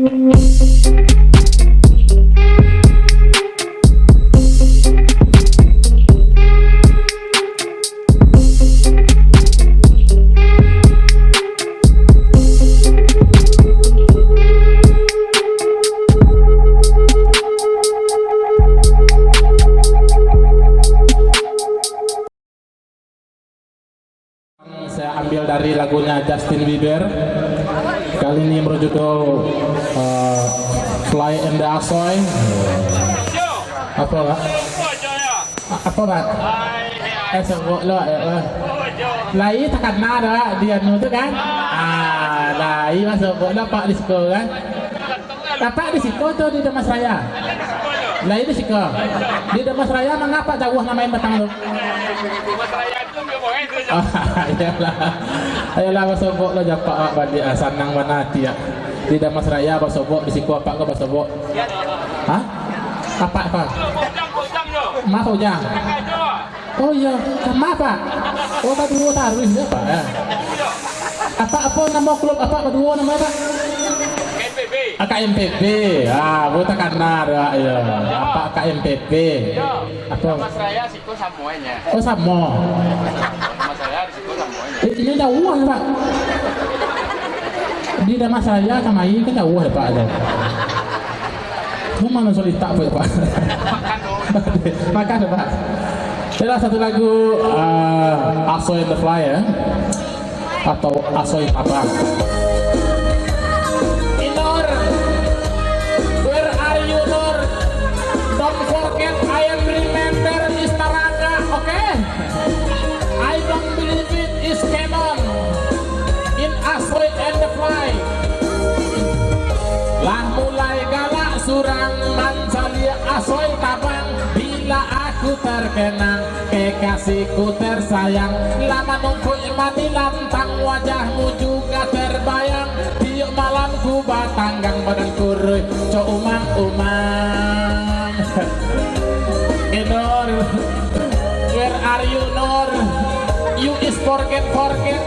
Saya ambil dari lagunya Justin Bieber. Kali ini berjudul Fly in the Asoy. Apa Pak? Apa Pak? Sebut lo. Lai tekan nada dia nu tu kan? Lai masuk lo Pak di situ kan? Pak di situ tu di Damas Raya. Lai di situ. Di Damas Raya mengapa jauh namain batang lu? Ayolah basobok lo japak balik sanang manati ya. Di Damas Raya basobok di siku apa ke basobok? Hah? Apa? Mah hujang. Oh iya, sama Pak. Oh berdua taruh ya Pak. Apa nama klub apa berdua nama Pak? KMPB. Buta karena ya. Apa KMPB? Apa? Damas Raya siku samuanya. Oh samo. Damas Raya di siku samuanya. Ini jauh ya Pak. Di Damas Raya sama ini kan jauh ya Pak. Mana sulit tak Pak? Makan Pak. Inilah satu lagu Asoy the Fly ya, atau Asoy apa? Inor, where are you Nur? Don't forget I am remember is Taraga, okay? I don't believe it is canon in Asoy and the Fly. Lah mulai galak surang mancalia Asoy tabang. Bila aku terkenang, kekasihku tersayang, lama nunggu mati lantang, wajahmu juga terbayang. Tiap malam ku batanggang badan kurui, co umang-umang. Nur, where are you Nur? You is forget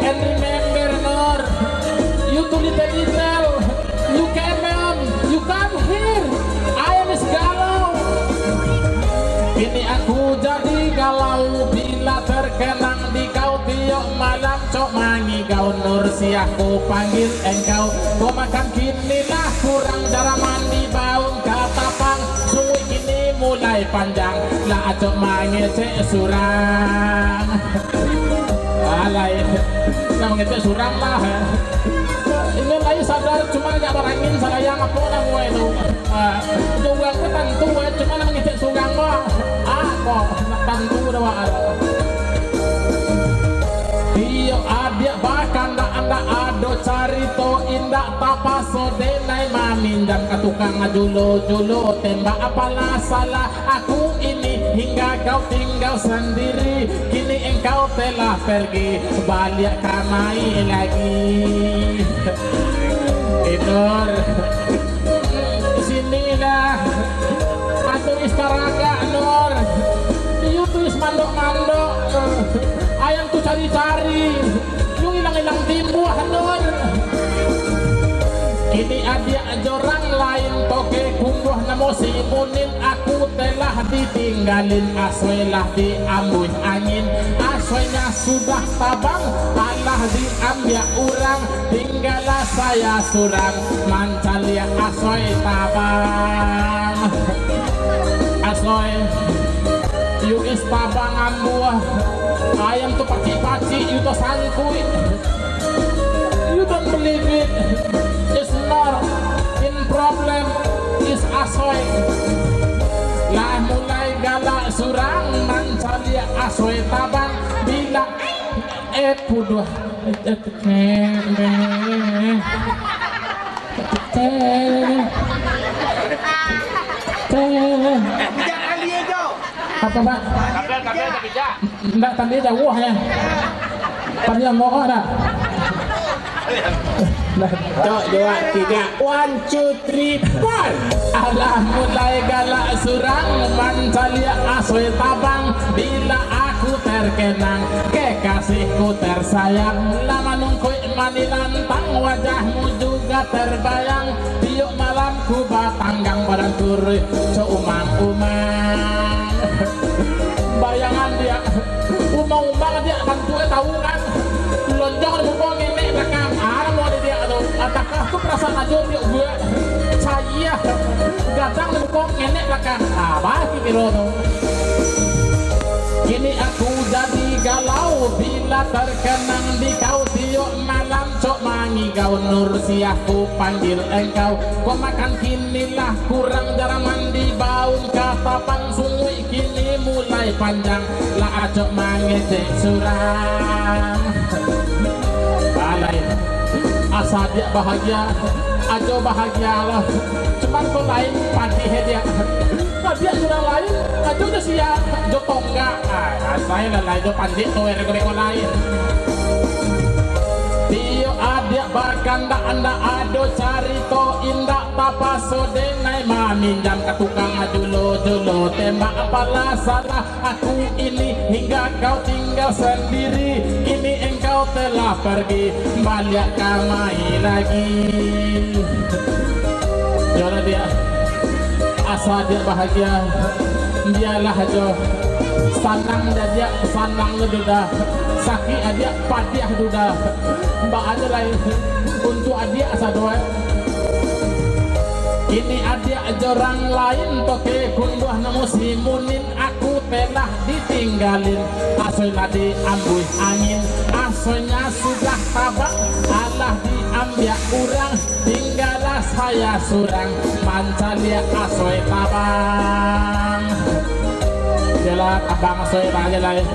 and remember Nur. You too little, you come here. I am is galau. Kini aku jadi galau bila terkenang di kau tiap malam cok mangi kau Nur siaku panggil engkau kau makan kinilah kurang cara mandi bau katapang suwi kini mulai panjang lah cok mangi cek surang alay nah ngecek surang lah ini lagi sadar cuma gak barangin sayang apa namu itu juga aku tentu cuma ngecek surang mah kok tentu dah iyo adik bahkan anda ado carito indah tapaso denai maminjam ke tukang julo tembak apalah salah aku ini hingga kau tinggal sendiri kini engkau telah pergi balik kamai lagi Inor sinilah atau istaraga Nur you tulis mandok-mandok ayam tuh cari-cari you hilang-hilang timbuh Nur ini adik jorang lain toke kumbuh namo si munin aku telah ditinggalin asoy lah diambil angin asoynya sudah tabang alah diambil urang tinggallah saya surang mancalia asoy tabang asoy you is tabangan buah ayam tuh paci-paci you tuh sangkui you don't believe it is not in problem is asoy lah mulai galak surang mancalia asoy tabang bila puduh apa Pak? Kabel tapi jak. Enggak tadi jauh ya. Tadi yang mau ada. Cok 2 3 1 2 3 4 alah mulai galak surang mancalia asoy tabang bila aku terkenang kekasihku tersayang lama nungkui mani lantang wajahmu juga terbayang tiuk sayur seumang-umang. Bayangan dia umang-umang dia bantunya tahu kan lonjong di muka nenek rekam mau dia atau apakah tuh perasaan aja dia gue saya gadang di muka nenek rekam bagi kira tuh. Kini aku jadi galau bila terkenang di kau tiuk malam cok mangi kau nur siaku panggil engkau kau makan kinilah kurang jarang mandi baun kata pang sungui kini mulai panjang lah cok mangi cek surang balai asa dia bahagia ajo bahagia lah cuman kau lain padi dia dia sudah lain ajo udah siap jo tonggak saya lalai jo pandit tuh yang rekor lain tio adik bakanda anda ado carito indak papa sodenai maminjam ke tukang dulu tembak apalah salah aku ini hingga kau tinggal sendiri kini engkau telah pergi balik kamai lagi jodoh dia asa dia bahagia dialah jo sanang dia sanang duda sakit adia padiah duda mbak aja lain untuk adia asa doa ini adia jorang lain toke kunduh namu simunin aku telah ditinggalin asonya diambil angin asonya sudah tabak alah diambil urang tinggallah saya surang mancalia asoy tabang jelas abang asoy aja lain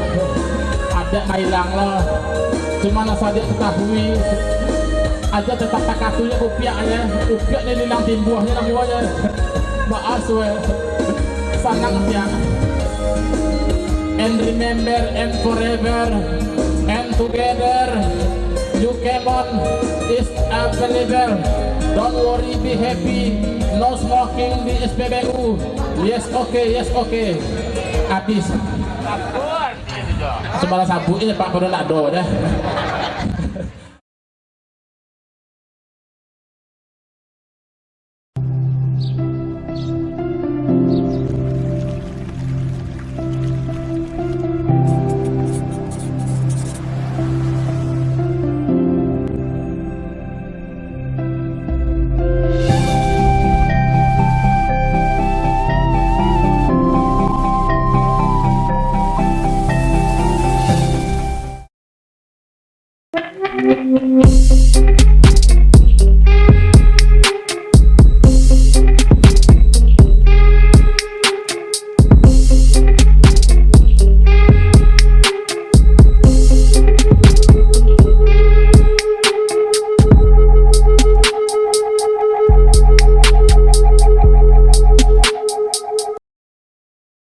ada mailang loh cuma nasa dia ketahui aja tetap takatunya upiak nih lilang timbuahnya namanya mbak asoy sanang upiak and remember and forever and together you came on is a believer don't worry be happy no smoking di SPBU yes okay habis Sabun, gitu dong. sebalah sabunnya pak kudu nak do dah